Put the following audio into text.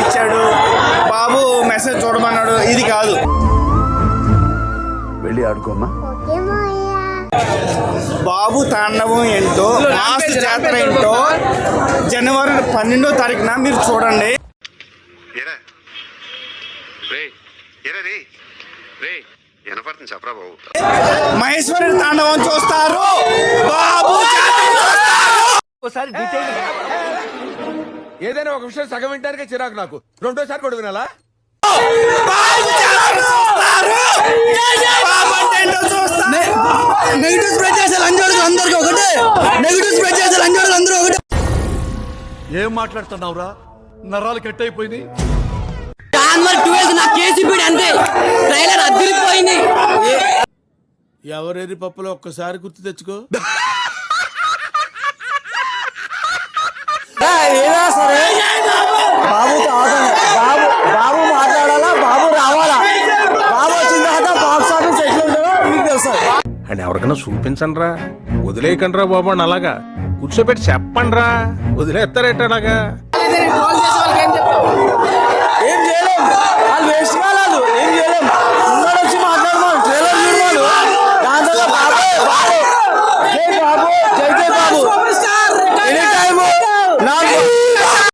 ఇచ్చాడు, బాబు మెసేజ్ చూడమన్నాడు, ఇది కాదు. వెళ్ళి ఆడుకోమ్మా. బాబు తాండవం ఏంటో, లాస్ట్ జాతర ఏంటో జనవరి 12వ తారీఖున మీరు చూడండి. మహేశ్వరి తాండవం చూస్తారు, బాబు ఏదైనా ఒక విషయం సగం వింటానికే చిరాకు నాకు, రెండోసారి కూడా వినాలా? నెగిటివ్ స్ప్రెడ్ చేసే లంజోడులు అందరికీ ఒకటే, నెగిటివ్ స్ప్రెడ్ చేసే లంజోడులు అందరూ ఒకటే. ఏం మాట్లాడుతున్నావురా? నరాలు కట్ అయిపోయింది. జనవరి 12 నా కేసీపీడి అంతే, ట్రైలర్ అదిరిపోయింది. ఎవరెరి పప్పులో ఒక్కసారి గుర్తు తెచ్చుకో. ఏదా సరే బాబు మాట్లాడాలా, బాబు రావాలా, బాబు వచ్చిన తర్వాత బాక్స్ ఆఫీస్ ఎట్లా ఉంటుందో మీకు తెలుసు. అని ఎవరికైనా చూపించండి రా, వదిలేయకండి రా బాబు అని. అలాగా కూర్చోబెట్టి చెప్పండి రా, వదిలేస్తారేట అలాగా. ఏం చేయలేం, వాళ్ళు వేస్ట్